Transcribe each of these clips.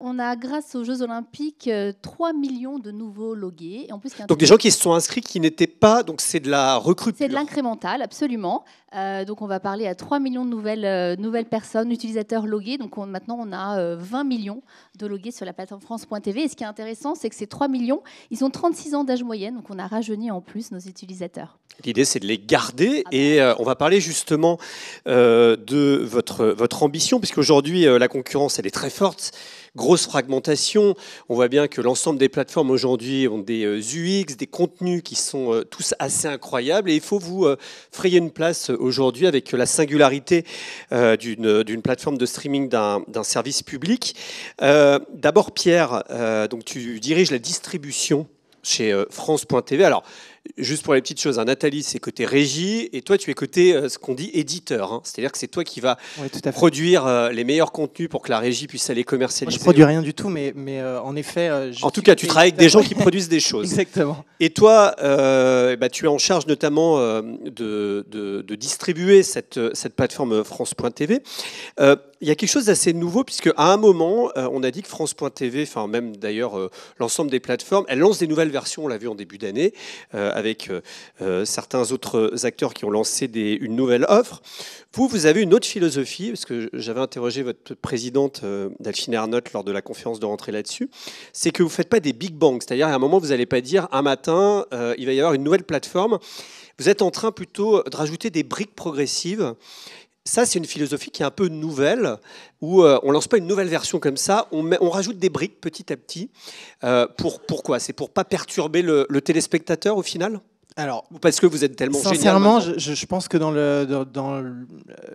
On a, grâce aux Jeux Olympiques, 3 millions de nouveaux logués. Et en plus, Donc des gens qui se sont inscrits qui n'étaient pas... Donc c'est de la recrue c'est de pure. l'incrémental, absolument. Donc on va parler à 3 millions de nouvelles personnes, utilisateurs logués. Donc maintenant, on a 20 millions de logués sur la plateforme France.tv. Et ce qui est intéressant, c'est que ces 3 millions, ils ont 36 ans d'âge moyenne. Donc on a rajeuni en plus nos utilisateurs. L'idée, c'est de les garder et on va parler justement de votre ambition, puisqu'aujourd'hui, la concurrence, elle est très forte. Grosse fragmentation. On voit bien que l'ensemble des plateformes aujourd'hui ont des UX, des contenus qui sont tous assez incroyables. Et il faut vous frayer une place aujourd'hui avec la singularité d'une plateforme de streaming d'un service public. D'abord, Pierre, donc tu diriges la distribution chez France.tv. Alors, juste pour les petites choses, Nathalie, c'est côté régie, et toi, tu es côté, ce qu'on dit, éditeur. Hein. C'est-à-dire que c'est toi qui vas produire les meilleurs contenus pour que la régie puisse aller commercialiser. Moi, je ne produis rien du tout, mais en effet... en tout cas, tu travailles avec des gens qui produisent des choses. Exactement. Et toi, tu es en charge notamment de distribuer cette plateforme France.tv. Il y a quelque chose d'assez nouveau, puisque à un moment, on a dit que France.tv, enfin même d'ailleurs l'ensemble des plateformes, elles lancent des nouvelles versions, on l'a vu en début d'année, avec certains autres acteurs qui ont lancé une nouvelle offre. Vous avez une autre philosophie, parce que j'avais interrogé votre présidente, Delphine Ernotte, lors de la conférence de rentrée là-dessus, c'est que vous ne faites pas des big bangs, c'est-à-dire à un moment, vous n'allez pas dire, un matin, il va y avoir une nouvelle plateforme. Vous êtes en train plutôt de rajouter des briques progressives. Ça, c'est une philosophie qui est un peu nouvelle, où on ne lance pas une nouvelle version comme ça, on rajoute des briques petit à petit. Pourquoi ? C'est pour ne pas perturber le téléspectateur au final ? Alors, ou parce que vous êtes tellement génial ? Sincèrement, je pense que dans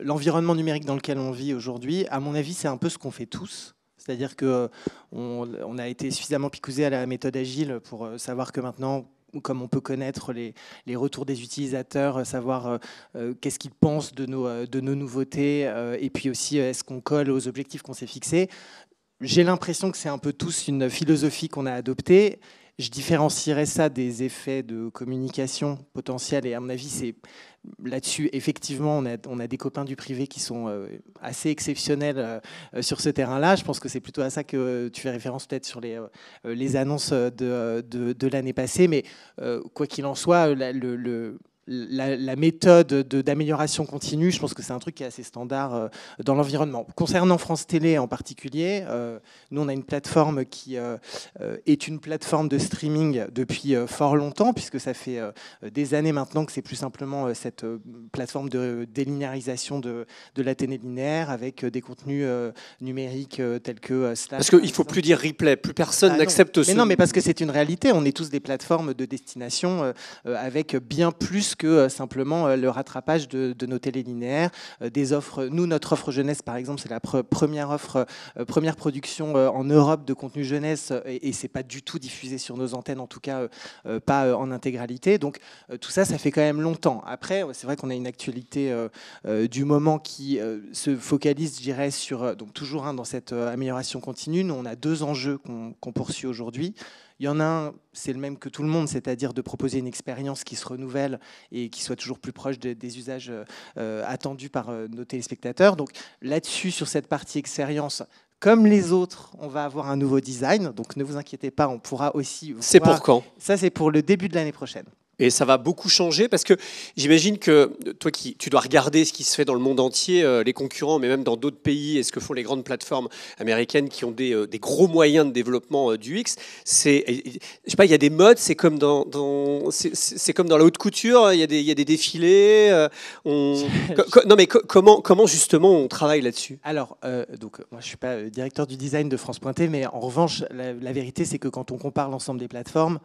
l'environnement numérique dans lequel on vit aujourd'hui, à mon avis, c'est un peu ce qu'on fait tous. C'est-à-dire qu'on a été suffisamment picousé à la méthode agile pour savoir que maintenant, comme on peut connaître les retours des utilisateurs, savoir qu'est-ce qu'ils pensent de nos nouveautés, et puis aussi est-ce qu'on colle aux objectifs qu'on s'est fixés. J'ai l'impression que c'est un peu tous une philosophie qu'on a adoptée. Je différencierais ça des effets de communication potentiels, et à mon avis, c'est là-dessus, effectivement, on a des copains du privé qui sont assez exceptionnels sur ce terrain-là. Je pense que c'est plutôt à ça que tu fais référence peut-être sur les annonces de l'année passée. Mais quoi qu'il en soit, la méthode d'amélioration continue, je pense que c'est un truc qui est assez standard dans l'environnement. Concernant France Télé en particulier, nous on a une plateforme qui est une plateforme de streaming depuis fort longtemps, puisque ça fait des années maintenant que c'est plus simplement cette plateforme de délinéarisation de la télé linéaire avec des contenus numériques tels que Slash. Parce qu'il ne faut plus dire replay, plus personne n'accepte ce... Mais non, mais parce que c'est une réalité, on est tous des plateformes de destination avec bien plus que simplement le rattrapage de nos télés linéaires, des offres. Nous, notre offre jeunesse, par exemple, c'est la première production en Europe de contenu jeunesse, et c'est pas du tout diffusé sur nos antennes, en tout cas pas en intégralité. Donc tout ça, ça fait quand même longtemps. Après, c'est vrai qu'on a une actualité du moment qui se focalise, je dirais, sur donc toujours dans cette amélioration continue. Nous, on a deux enjeux qu'on poursuit aujourd'hui. Il y en a un, c'est le même que tout le monde, c'est-à-dire de proposer une expérience qui se renouvelle et qui soit toujours plus proche des usages attendus par nos téléspectateurs. Donc là-dessus, sur cette partie expérience, comme les autres, on va avoir un nouveau design. Donc ne vous inquiétez pas, on pourra aussi... C'est pour quand ? Ça, c'est pour le début de l'année prochaine. Et ça va beaucoup changer parce que j'imagine que toi, tu dois regarder ce qui se fait dans le monde entier, les concurrents, mais même dans d'autres pays, et ce que font les grandes plateformes américaines qui ont des gros moyens de développement du X. Je sais pas, il y a des modes, c'est comme dans la haute couture, il y a des défilés. Non, mais comment justement on travaille là-dessus ? Alors, donc moi je suis pas directeur du design de France.tv, mais en revanche, la vérité c'est que quand on compare l'ensemble des plateformes,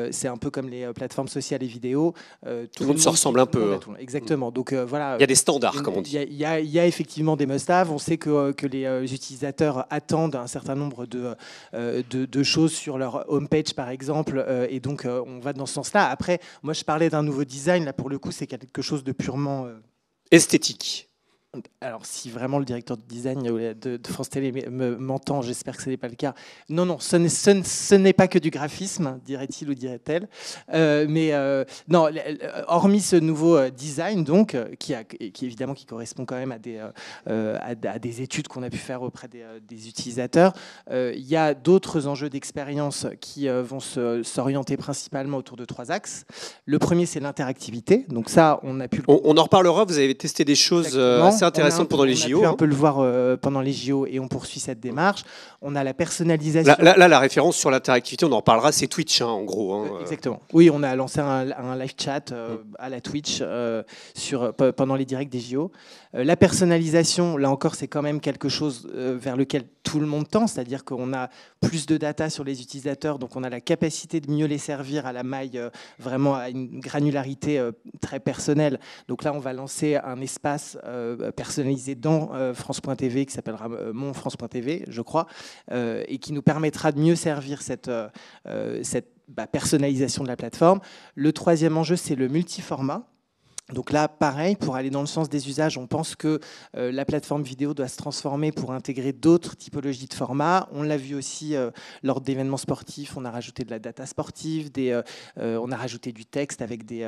c'est un peu comme les plateformes sociales et vidéo. Tout le monde se ressemble un peu. Exactement. Donc voilà. Il y a des standards, comme on dit. Il y a effectivement des must-have. On sait que les utilisateurs attendent un certain nombre de choses sur leur homepage, par exemple, et donc on va dans ce sens-là. Après, moi je parlais d'un nouveau design. Là, pour le coup, c'est quelque chose de purement esthétique. Alors, si vraiment le directeur de design de France Télé m'entend, j'espère que ce n'est pas le cas. Non, ce n'est pas que du graphisme, dirait-il ou dirait-elle. Non, hormis ce nouveau design, donc, qui évidemment qui correspond quand même à des études qu'on a pu faire auprès des utilisateurs, il y a d'autres enjeux d'expérience qui vont s'orienter principalement autour de 3 axes. Le premier, c'est l'interactivité. Donc ça, on a pu... On en reparlera, vous avez testé des choses assez intéressantes pendant les JO. On a pu un peu le voir pendant les JO et on poursuit cette démarche. On a la personnalisation. Là, la référence sur l'interactivité, on en reparlera, c'est Twitch, en gros. Exactement. Oui, on a lancé un live chat à la Twitch pendant les directs des JO. La personnalisation, là encore, c'est quand même quelque chose vers lequel tout le monde tend, c'est-à-dire qu'on a plus de data sur les utilisateurs, donc on a la capacité de mieux les servir à la maille, vraiment à une granularité très personnelle. Donc là, on va lancer un espace personnalisé dans France.tv qui s'appellera Mon France.tv, je crois, et qui nous permettra de mieux servir cette personnalisation de la plateforme. Le troisième enjeu, c'est le multiformat. Donc là, pareil, pour aller dans le sens des usages, on pense que la plateforme vidéo doit se transformer pour intégrer d'autres typologies de formats. On l'a vu aussi lors d'événements sportifs, on a rajouté de la data sportive, on a rajouté du texte avec des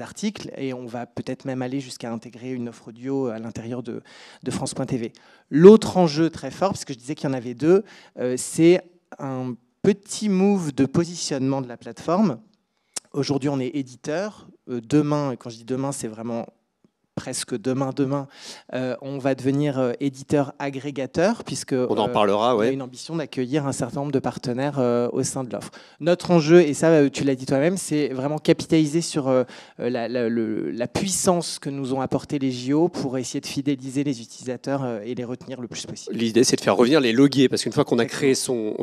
articles, et on va peut-être même aller jusqu'à intégrer une offre audio à l'intérieur de France.tv. L'autre enjeu très fort, parce que je disais qu'il y en avait deux, c'est un petit move de positionnement de la plateforme. Aujourd'hui, on est éditeur. Demain, et quand je dis demain, c'est vraiment presque demain, on va devenir éditeur agrégateur, puisque on en parlera, on a une ambition d'accueillir un certain nombre de partenaires au sein de l'offre. Notre enjeu, et ça tu l'as dit toi-même, c'est vraiment capitaliser sur la puissance que nous ont apporté les JO pour essayer de fidéliser les utilisateurs et les retenir le plus possible. L'idée, c'est de faire revenir les logués, parce qu'une fois qu'on a créé son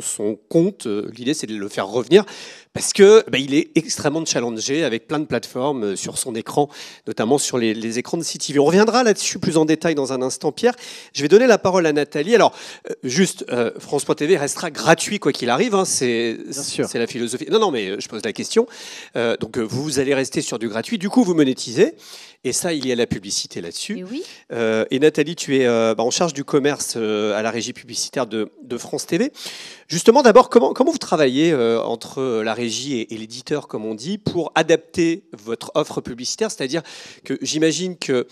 compte, l'idée, c'est de le faire revenir, parce que il est extrêmement challengé avec plein de plateformes sur son écran, notamment sur les écrans de CTV. On reviendra là-dessus plus en détail dans un instant, Pierre. Je vais donner la parole à Nathalie. Alors, juste, France.tv restera gratuit quoi qu'il arrive. C'est la philosophie. Non, mais je pose la question. Donc, vous allez rester sur du gratuit. Du coup, vous monétisez. Et ça, il y a la publicité là-dessus. Et oui. Et Nathalie, tu es en charge du commerce à la régie publicitaire de France TV. Justement, d'abord, comment vous travaillez entre la régie et l'éditeur, comme on dit, pour adapter votre offre publicitaire? C'est-à-dire que j'imagine que,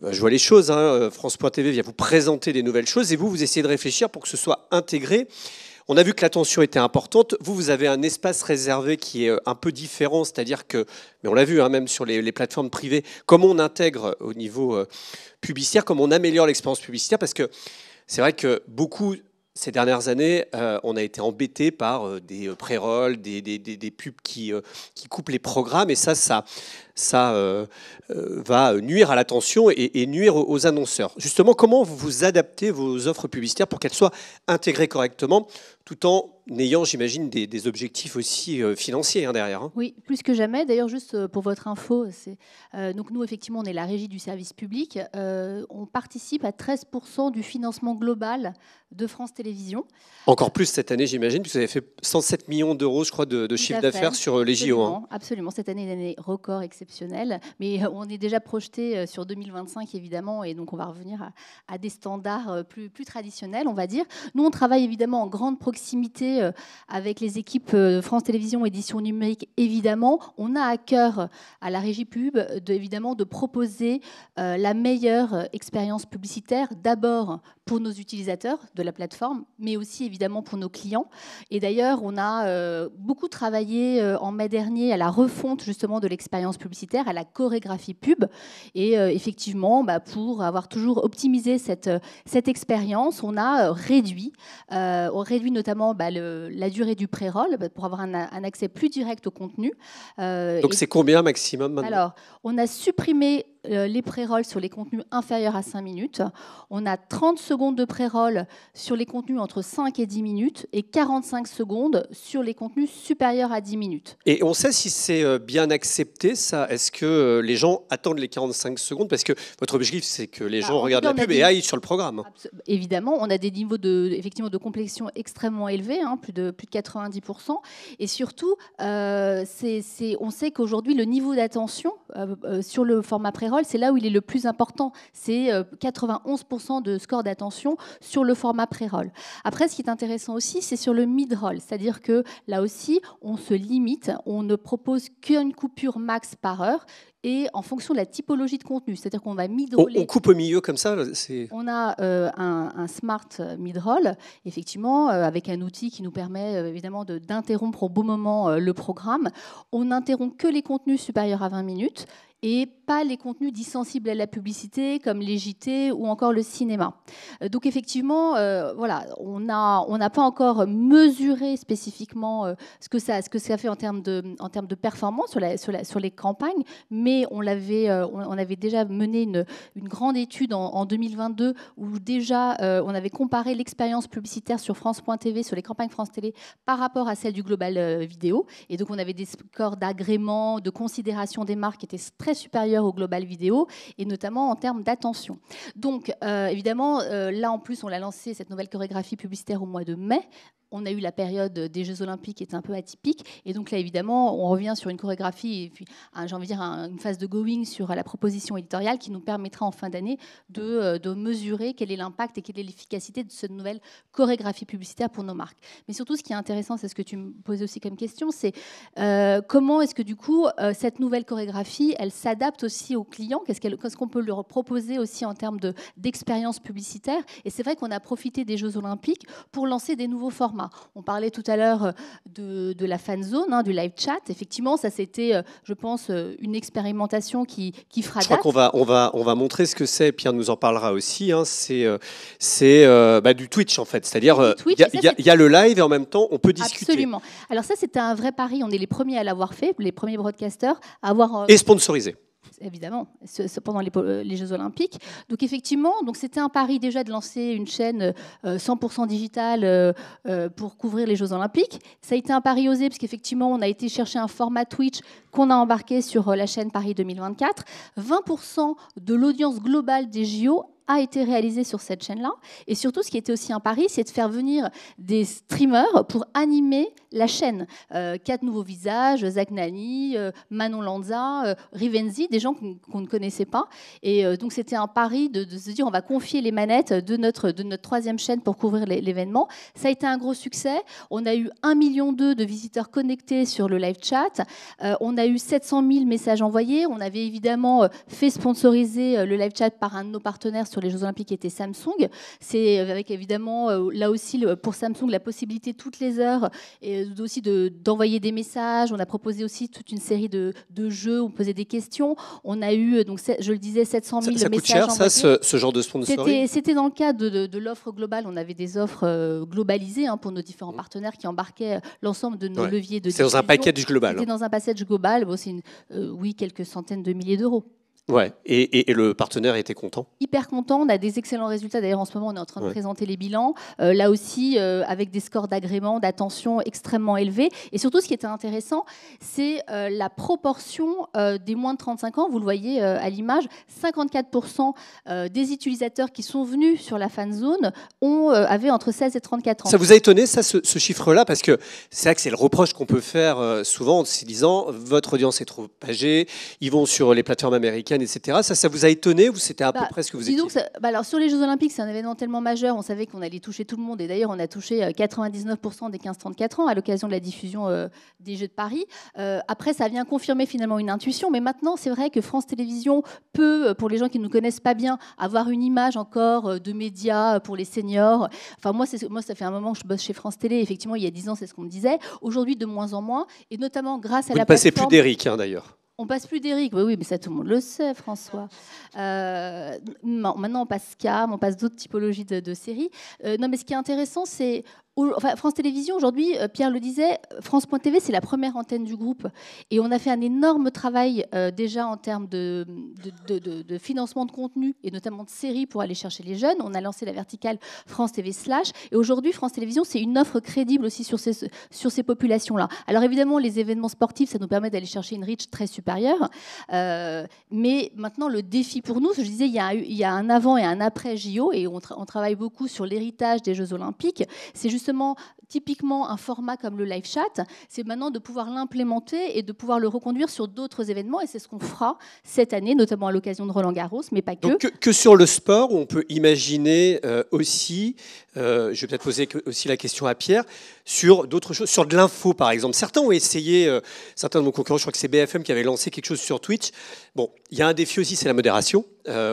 je vois les choses, France.tv vient vous présenter des nouvelles choses et vous essayez de réfléchir pour que ce soit intégré. On a vu que l'attention était importante. Vous avez un espace réservé qui est un peu différent, c'est-à-dire que, mais on l'a vu même sur les plateformes privées, comment on intègre au niveau publicitaire, comment on améliore l'expérience publicitaire, parce que c'est vrai que beaucoup, ces dernières années, on a été embêté par des pré-rolls, des pubs qui coupent les programmes, et ça va nuire à l'attention et nuire aux annonceurs. Justement, comment vous adaptez vos offres publicitaires pour qu'elles soient intégrées correctement, tout en ayant, j'imagine, des objectifs aussi financiers derrière. Oui, plus que jamais. D'ailleurs, juste pour votre info, donc nous, effectivement, on est la régie du service public. On participe à 13% du financement global de France Télévisions. Encore plus cette année, j'imagine, puisque vous avez fait 107 millions d'euros, je crois, de chiffre d'affaires sur les JO. Absolument. Cette année est une année record exceptionnelle. Mais on est déjà projeté sur 2025, évidemment, et donc on va revenir à des standards plus traditionnels, on va dire. Nous, on travaille évidemment en grande proximité avec les équipes France Télévisions, édition numérique, évidemment. On a à cœur, à la régie pub, évidemment, de proposer la meilleure expérience publicitaire, d'abord pour nos utilisateurs de la plateforme, mais aussi évidemment pour nos clients. Et d'ailleurs, on a beaucoup travaillé en mai dernier à la refonte justement de l'expérience publicitaire, à la chorégraphie pub. Et effectivement, pour avoir toujours optimisé cette expérience, on a réduit notamment la durée du pré-roll pour avoir un accès plus direct au contenu. Donc c'est combien maximum maintenant ? Alors, on a supprimé les pré-rolls sur les contenus inférieurs à 5 minutes. On a 30 secondes de pré-roll sur les contenus entre 5 et 10 minutes et 45 secondes sur les contenus supérieurs à 10 minutes. Et on sait si c'est bien accepté, ça? Est-ce que les gens attendent les 45 secondes? Parce que votre objectif, c'est que les gens regardent la pub et aillent sur le programme. Évidemment, on a des niveaux effectivement, de complétion extrêmement élevés, plus de 90%. Et surtout, on sait qu'aujourd'hui, le niveau d'attention sur le format pré-roll pré-roll, c'est là où il est le plus important. C'est 91% de score d'attention sur le format pré-roll. Après, ce qui est intéressant aussi, c'est sur le mid-roll. C'est-à-dire que là aussi, on se limite, on ne propose qu'une coupure max par heure et en fonction de la typologie de contenu. C'est-à-dire qu'on va mid-roller. On coupe au milieu comme ça. On a un smart mid-roll, effectivement, avec un outil qui nous permet évidemment d'interrompre au bon moment le programme. On n'interrompt que les contenus supérieurs à 20 minutes et pas les contenus dits sensibles à la publicité, comme les JT ou encore le cinéma. Donc effectivement, voilà, on n'a pas encore mesuré spécifiquement ce que ça fait en termes de performance sur les campagnes, mais on avait déjà mené une grande étude en 2022 où déjà on avait comparé l'expérience publicitaire sur France.tv, sur les campagnes France Télé, par rapport à celle du Global Vidéo. Et donc on avait des scores d'agrément, de considération des marques qui étaient très supérieurs au Global Vidéo, et notamment en termes d'attention. Donc évidemment, là en plus on l'a lancé, cette nouvelle chorégraphie publicitaire, au mois de mai. On a eu la période des Jeux Olympiques qui est un peu atypique. Et donc là, évidemment, on revient sur une chorégraphie et puis, j'ai envie de dire, une phase de going sur la proposition éditoriale qui nous permettra en fin d'année de mesurer quel est l'impact et quelle est l'efficacité de cette nouvelle chorégraphie publicitaire pour nos marques. Mais surtout, ce qui est intéressant, c'est ce que tu me posais aussi comme question, c'est comment est-ce que du coup, cette nouvelle chorégraphie, elle s'adapte aussi aux clients. Qu'est-ce qu'on peut leur proposer aussi en termes d'expérience publicitaire. Et c'est vrai qu'on a profité des Jeux Olympiques pour lancer des nouveaux formats. On parlait tout à l'heure de la fan zone, du live chat. Effectivement, ça c'était, je pense, une expérimentation qui fera date. Je crois qu'on va montrer ce que c'est. Pierre nous en parlera aussi. C'est du Twitch en fait. C'est-à-dire, il y a le live et en même temps, on peut discuter. Absolument. Alors ça, c'était un vrai pari. On est les premiers à l'avoir fait, les premiers broadcasters à avoir... Et sponsorisé. Évidemment, pendant les Jeux Olympiques. Donc effectivement, c'était un pari déjà de lancer une chaîne 100% digitale pour couvrir les Jeux Olympiques. Ça a été un pari osé parce qu'effectivement, on a été chercher un format Twitch qu'on a embarqué sur la chaîne Paris 2024. 20% de l'audience globale des JO a été réalisé sur cette chaîne-là. Et surtout, ce qui était aussi un pari, c'est de faire venir des streamers pour animer la chaîne. 4 nouveaux visages, Zach Nani, Manon Lanza, Rivenzi, des gens qu'on ne connaissait pas. Et donc, c'était un pari de se dire, on va confier les manettes de notre troisième chaîne pour couvrir l'événement. Ça a été un gros succès. On a eu 1,2 million de visiteurs connectés sur le live chat. On a eu 700 000 messages envoyés. On avait évidemment fait sponsoriser le live chat par un de nos partenaires sur les Jeux Olympiques, qui était Samsung. C'est avec évidemment, là aussi, pour Samsung, la possibilité toutes les heures et aussi d'envoyer des messages. On a proposé aussi toute une série de jeux, on posait des questions. On a eu, donc, je le disais, 700 000 ça messages coûte cher, envoyés. ça, ce genre de sponsoring? C'était dans le cadre de l'offre globale. On avait des offres globalisées pour nos différents partenaires qui embarquaient l'ensemble de nos leviers de diffusion. C'est dans un package global. C'était dans un package global. Bon, c'est quelques centaines de milliers d'euros. Ouais, et le partenaire était content? Hyper content, on a des excellents résultats. D'ailleurs, en ce moment, on est en train de présenter les bilans. Là aussi, avec des scores d'agrément, d'attention extrêmement élevés. Et surtout, ce qui était intéressant, c'est la proportion des moins de 35 ans. Vous le voyez à l'image, 54% des utilisateurs qui sont venus sur la fan zone avaient entre 16 et 34 ans. Ça vous a étonné, ça, ce chiffre-là? Parce que c'est vrai que c'est le reproche qu'on peut faire souvent en se disant, votre audience est trop âgée, ils vont sur les plateformes américaines, etc. Ça vous a étonné ou c'était à peu près ce que vous étiez? Alors sur les Jeux Olympiques, c'est un événement tellement majeur, on savait qu'on allait toucher tout le monde, et d'ailleurs on a touché 99% des 15-34 ans à l'occasion de la diffusion des Jeux de Paris. Après, ça vient confirmer finalement une intuition, mais maintenant c'est vrai que France Télévisions peut, pour les gens qui ne nous connaissent pas bien, avoir une image encore de médias pour les seniors. Enfin moi, ça fait un moment que je bosse chez France Télé, effectivement il y a 10 ans c'est ce qu'on me disait. Aujourd'hui de moins en moins, et notamment grâce à la plateforme... Vous ne passez plus d'Éric d'ailleurs. On passe plus d'Éric, oui, mais ça tout le monde le sait, François. Maintenant on passe Cam, on passe d'autres typologies de séries. Non, mais ce qui est intéressant, c'est France Télévisions, aujourd'hui, Pierre le disait, France.tv, c'est la première antenne du groupe. Et on a fait un énorme travail déjà en termes de financement de contenu, et notamment de séries pour aller chercher les jeunes. On a lancé la verticale France TV Slash. Et aujourd'hui, France Télévisions, c'est une offre crédible aussi sur ces populations-là. Alors évidemment, les événements sportifs, ça nous permet d'aller chercher une reach très supérieure. Mais maintenant, le défi pour nous, je disais, il y a un avant et un après JO, et on travaille beaucoup sur l'héritage des Jeux Olympiques. C'est justement justement, typiquement, un format comme le live chat, c'est maintenant de pouvoir l'implémenter et de pouvoir le reconduire sur d'autres événements. Et c'est ce qu'on fera cette année, notamment à l'occasion de Roland-Garros, mais pas que. Donc, que sur le sport, on peut imaginer aussi, je vais peut-être poser aussi la question à Pierre, sur d'autres choses, sur de l'info par exemple. Certains ont essayé, certains de nos concurrents, je crois que c'est BFM qui avait lancé quelque chose sur Twitch. Bon, il y a un défi aussi, c'est la modération.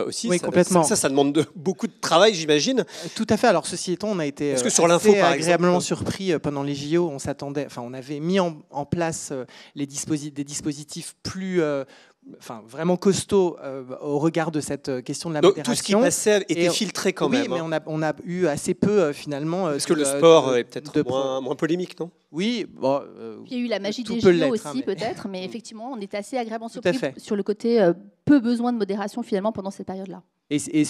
Aussi, oui, complètement. Ça demande beaucoup de travail, j'imagine. Tout à fait. Alors, ceci étant, on a été parce que sur l'info, par agréablement exemple, surpris pendant les JO. On avait mis en place des dispositifs plus vraiment costaud au regard de cette question de la modération. Tout ce qui passait était filtré quand même. Oui, mais on a eu assez peu finalement. Parce que le sport est peut-être moins polémique, non ? Oui, bon, il y a eu la magie des JO aussi, peut-être, mais effectivement, on était assez agréablement surpris sur le côté peu besoin de modération finalement pendant cette période-là. Et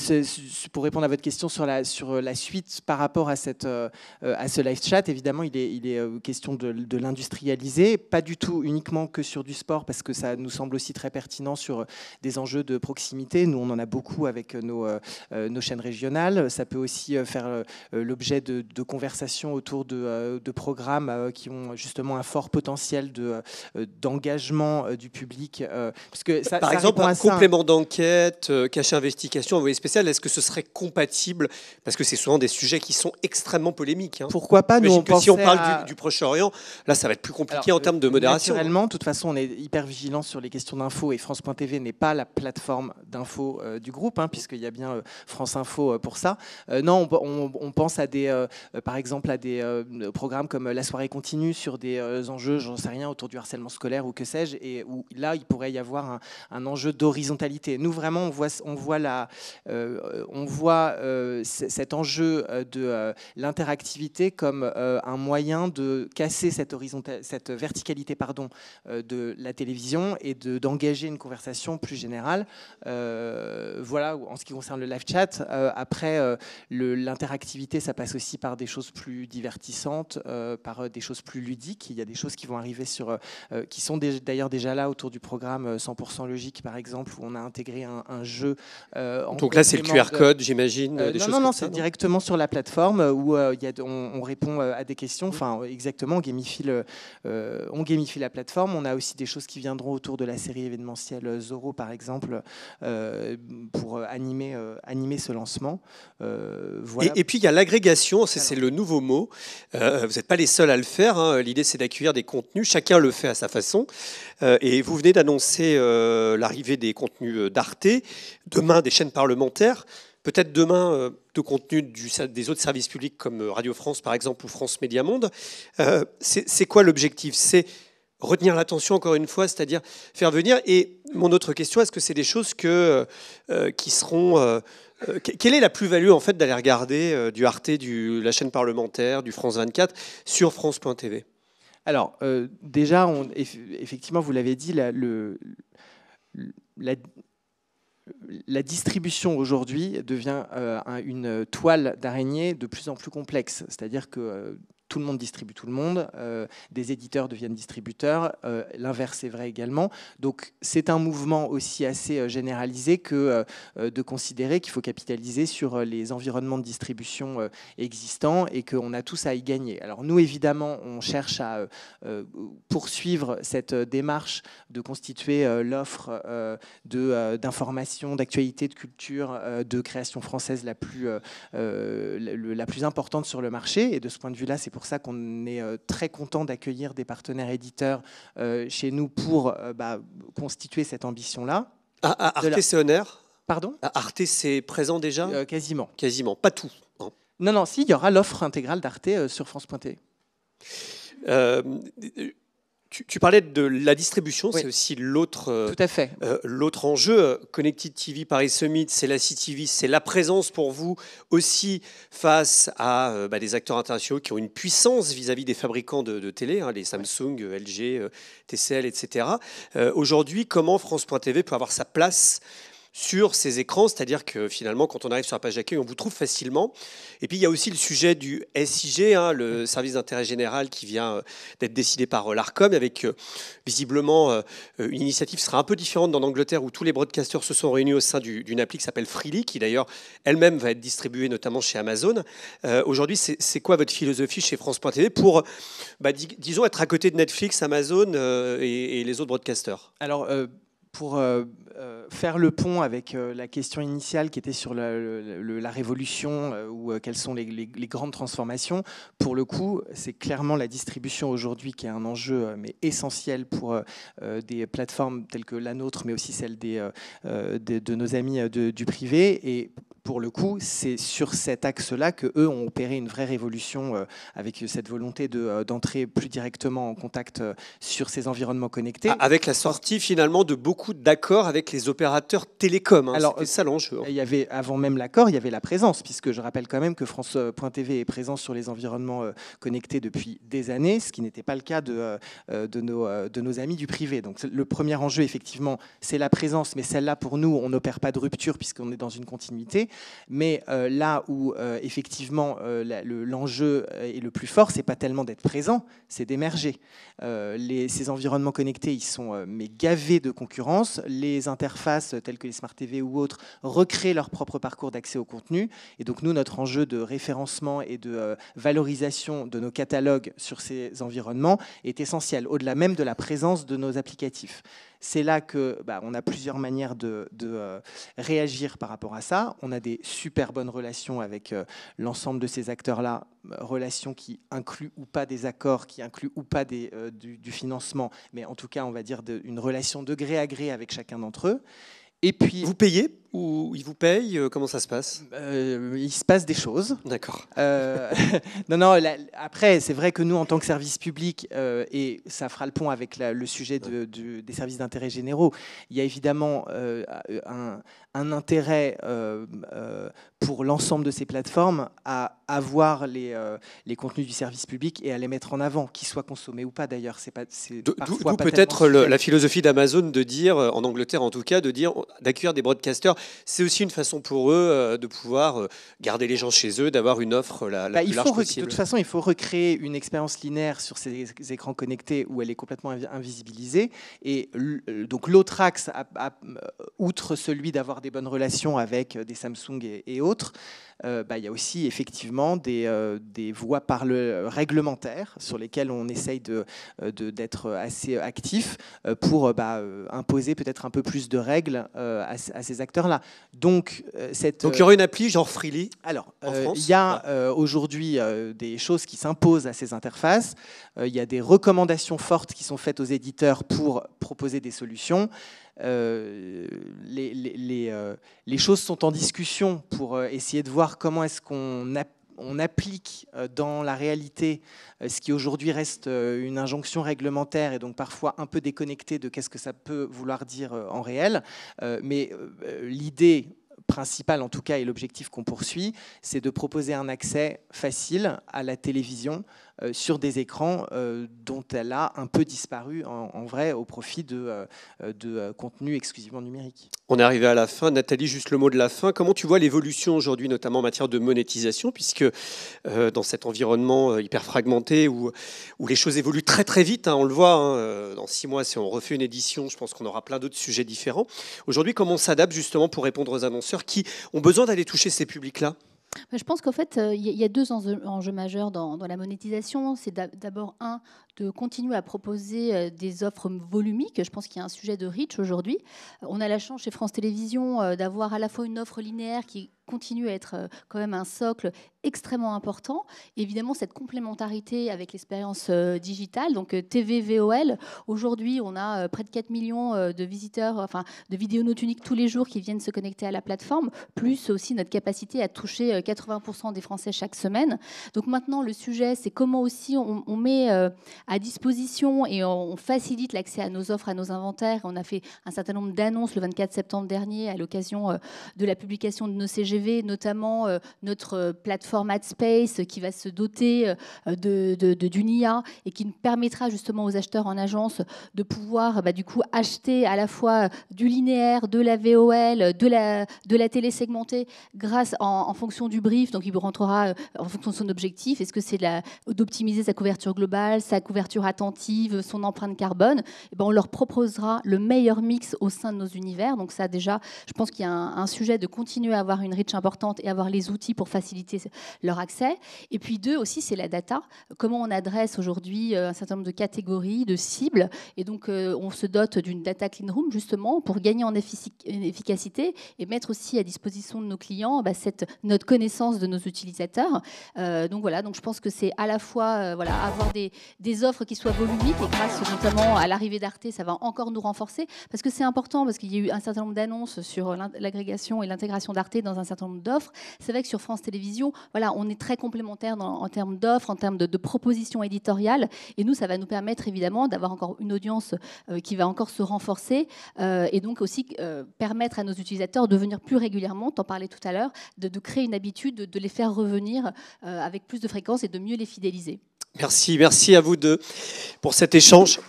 pour répondre à votre question sur la suite par rapport à ce live chat, évidemment, il est question de l'industrialiser, pas du tout uniquement que sur du sport, parce que ça nous semble aussi très pertinent sur des enjeux de proximité. Nous, on en a beaucoup avec nos chaînes régionales. Ça peut aussi faire l'objet de conversations autour de programmes qui ont justement un fort potentiel d'engagement du public. Parce que ça, par exemple, un complément d'enquête, caché investigation, envoyé spécial, est-ce que ce serait compatible? Parce que c'est souvent des sujets qui sont extrêmement polémiques. Hein. Pourquoi pas? Si on parle du Proche-Orient, là, ça va être plus compliqué en termes de modération. Naturellement, de toute façon, on est hyper vigilant sur les questions d'info et France.tv n'est pas la plateforme d'info du groupe, puisqu'il y a bien France Info pour ça. Non, on pense à par exemple à des programmes comme La Soirée Continue sur des enjeux, j'en sais rien, autour du harcèlement scolaire ou que sais-je, et où là, il pourrait y avoir un enjeu d'horizontalité. Nous, vraiment, on voit cet enjeu de l'interactivité comme un moyen de casser cette verticalité de la télévision et d'engager une conversation plus générale. Voilà, en ce qui concerne le live chat. Après, l'interactivité, ça passe aussi par des choses plus divertissantes, par des choses plus ludiques. Il y a des choses qui vont arriver qui sont d'ailleurs déjà là autour du programme 100% Logique, par exemple, où on a intégré un jeu. Donc là, c'est le QR code, j'imagine. Non, c'est directement sur la plateforme où on répond à des questions. Enfin, exactement, on gamifie la plateforme. On a aussi des choses qui viendront autour de la série événementielle Zorro, par exemple, pour animer ce lancement. Voilà. Et puis, il y a l'agrégation, c'est le nouveau mot. Vous n'êtes pas les seuls à le faire. Hein. L'idée, c'est d'accueillir des contenus. Chacun le fait à sa façon. Et vous venez d'annoncer l'arrivée des contenus d'Arte, demain des chaînes parlementaires, peut-être demain de contenus des autres services publics comme Radio France, par exemple, ou France Média Monde. C'est quoi l'objectif? C'est retenir l'attention, encore une fois, c'est-à-dire faire venir. Et mon autre question, est-ce que c'est des choses qui seront... quelle est la plus-value en fait d'aller regarder du Arte, la chaîne parlementaire, du France 24 sur France.tv? Alors, déjà, effectivement, vous l'avez dit, la distribution aujourd'hui devient une toile d'araignée de plus en plus complexe. C'est-à-dire que tout le monde distribue tout le monde, des éditeurs deviennent distributeurs, l'inverse est vrai également. Donc c'est un mouvement aussi assez généralisé que de considérer qu'il faut capitaliser sur les environnements de distribution existants et qu'on a tous à y gagner. Alors nous, évidemment, on cherche à poursuivre cette démarche de constituer l'offre d'information, d'actualité, de culture, de création française la plus importante sur le marché. Et de ce point de vue-là, c'est pour ça qu'on est très content d'accueillir des partenaires éditeurs chez nous pour constituer cette ambition-là. Arte, c'est honneur. Pardon ? Arte, c'est présent déjà ? Quasiment. Quasiment, pas tout. Hein. Non, si, il y aura l'offre intégrale d'Arte sur France.tv. Tu parlais de la distribution, oui. C'est aussi l'autre. Tout à fait. L'autre enjeu, Connected TV Paris Summit, c'est la CTV, c'est la présence pour vous aussi face à des acteurs internationaux qui ont une puissance vis-à-vis des fabricants de télé, les Samsung, LG, TCL, etc. Aujourd'hui, comment France.tv peut avoir sa place sur ces écrans, c'est-à-dire que finalement, quand on arrive sur la page d'accueil, on vous trouve facilement. Et puis, il y a aussi le sujet du SIG, le service d'intérêt général qui vient d'être décidé par l'Arcom, avec visiblement une initiative qui sera un peu différente en Angleterre, où tous les broadcasters se sont réunis au sein d'une appli qui s'appelle Freely, qui d'ailleurs elle-même va être distribuée notamment chez Amazon. Aujourd'hui, c'est quoi votre philosophie chez France.tv pour, disons, être à côté de Netflix, Amazon et les autres broadcasters? Alors, pour faire le pont avec la question initiale qui était sur la révolution ou quelles sont les grandes transformations, pour le coup, c'est clairement la distribution aujourd'hui qui est un enjeu mais essentiel pour des plateformes telles que la nôtre, mais aussi celle de nos amis du privé. Et pour le coup, c'est sur cet axe-là qu'eux ont opéré une vraie révolution avec cette volonté d'entrer plus directement en contact sur ces environnements connectés. Avec la sortie finalement de beaucoup d'accords avec les opérateurs télécoms. Alors, c'était ça l'enjeu. Il y avait, avant même l'accord, il y avait la présence, puisque je rappelle quand même que France.tv est présent sur les environnements connectés depuis des années, ce qui n'était pas le cas de nos amis du privé. Donc le premier enjeu, effectivement, c'est la présence, mais celle-là, pour nous, on n'opère pas de rupture puisqu'on est dans une continuité. Mais là où, effectivement, l'enjeu est le plus fort, c'est pas tellement d'être présent, c'est d'émerger. Ces environnements connectés, ils sont mais gavés de concurrence. Les interfaces telles que les Smart TV ou autres recréent leur propre parcours d'accès au contenu. Et donc nous, notre enjeu de référencement et de valorisation de nos catalogues sur ces environnements est essentiel, au-delà même de la présence de nos applicatifs. C'est là que on a plusieurs manières de réagir par rapport à ça. On a des super bonnes relations avec l'ensemble de ces acteurs-là, relations qui incluent ou pas des accords, qui incluent ou pas du financement, mais en tout cas, on va dire une relation de gré à gré avec chacun d'entre eux. Et puis, vous payez ou ils vous payent? Comment ça se passe? Il se passe des choses. D'accord. Non, après, c'est vrai que nous, en tant que service public, et ça fera le pont avec le sujet des services d'intérêt généraux, il y a évidemment un intérêt pour l'ensemble de ces plateformes à avoir les contenus du service public et à les mettre en avant, qu'ils soient consommés ou pas d'ailleurs. D'où peut-être la philosophie d'Amazon de dire, en Angleterre en tout cas, d'accueillir des broadcasters. C'est aussi une façon pour eux de pouvoir garder les gens chez eux, d'avoir une offre la plus large possible. De toute façon, il faut recréer une expérience linéaire sur ces écrans connectés où elle est complètement invisibilisée. Et donc l'autre axe, outre celui d'avoir des bonnes relations avec des Samsung et autres, il y a aussi effectivement des voies réglementaires sur lesquelles on essaye d'être assez actif pour imposer peut-être un peu plus de règles à ces acteurs-là. Donc il y aurait une appli genre Freely? Alors, il y a aujourd'hui des choses qui s'imposent à ces interfaces. Il y a des recommandations fortes qui sont faites aux éditeurs pour proposer des solutions. Les choses sont en discussion pour essayer de voir comment est-ce qu'on applique dans la réalité ce qui aujourd'hui reste une injonction réglementaire et donc parfois un peu déconnecté de qu'est-ce que ça peut vouloir dire en réel. Mais l'idée principale, en tout cas, et l'objectif qu'on poursuit, c'est de proposer un accès facile à la télévision sur des écrans dont elle a un peu disparu en vrai au profit de contenus exclusivement numériques. On est arrivé à la fin. Nathalie, juste le mot de la fin. Comment tu vois l'évolution aujourd'hui, notamment en matière de monétisation, puisque dans cet environnement hyper fragmenté où les choses évoluent très très vite, on le voit, dans 6 mois, si on refait une édition, je pense qu'on aura plein d'autres sujets différents. Aujourd'hui, comment on s'adapte justement pour répondre aux annonceurs qui ont besoin d'aller toucher ces publics-là? Je pense qu'en fait, il y a 2 enjeux majeurs dans la monétisation. C'est d'abord, de continuer à proposer des offres volumiques. Je pense qu'il y a un sujet de reach aujourd'hui. On a la chance chez France Télévisions d'avoir à la fois une offre linéaire qui continue à être quand même un socle extrêmement important. Évidemment, cette complémentarité avec l'expérience digitale, donc TV, VOL. Aujourd'hui, on a près de 4 millions de visiteurs, de vidéonautes uniques tous les jours qui viennent se connecter à la plateforme, plus aussi notre capacité à toucher 80% des Français chaque semaine. Donc maintenant, le sujet, c'est comment aussi on met à disposition et on facilite l'accès à nos offres, à nos inventaires. On a fait un certain nombre d'annonces le 24 septembre dernier à l'occasion de la publication de nos CGV LGV, notamment notre plateforme AdSpace qui va se doter d'une IA et qui nous permettra justement aux acheteurs en agence de pouvoir du coup acheter à la fois du linéaire, de la VOL, de la télé segmentée grâce en fonction du brief. Donc il rentrera en fonction de son objectif. Est-ce que c'est d'optimiser sa couverture globale, sa couverture attentive, son empreinte carbone? Et ben, on leur proposera le meilleur mix au sein de nos univers. Donc ça déjà, je pense qu'il y a un sujet de continuer à avoir une reach importante et avoir les outils pour faciliter leur accès. Et puis deux aussi, c'est la data. Comment on adresse aujourd'hui un certain nombre de catégories, de cibles. Et donc on se dote d'une data clean room justement pour gagner en efficacité et mettre aussi à disposition de nos clients notre connaissance de nos utilisateurs. Donc voilà, donc je pense que c'est à la fois avoir des offres qui soient volumiques et grâce notamment à l'arrivée d'Arte, ça va encore nous renforcer parce que c'est important parce qu'il y a eu un certain nombre d'annonces sur l'agrégation et l'intégration d'Arte dans un certain nombre d'offres. C'est vrai que sur France Télévisions, voilà, on est très complémentaires en termes d'offres, en termes de propositions éditoriales et nous, ça va nous permettre évidemment d'avoir encore une audience qui va encore se renforcer et donc aussi permettre à nos utilisateurs de venir plus régulièrement, t'en parlais tout à l'heure, de créer une habitude, de les faire revenir avec plus de fréquence et de mieux les fidéliser. Merci à vous deux pour cet échange.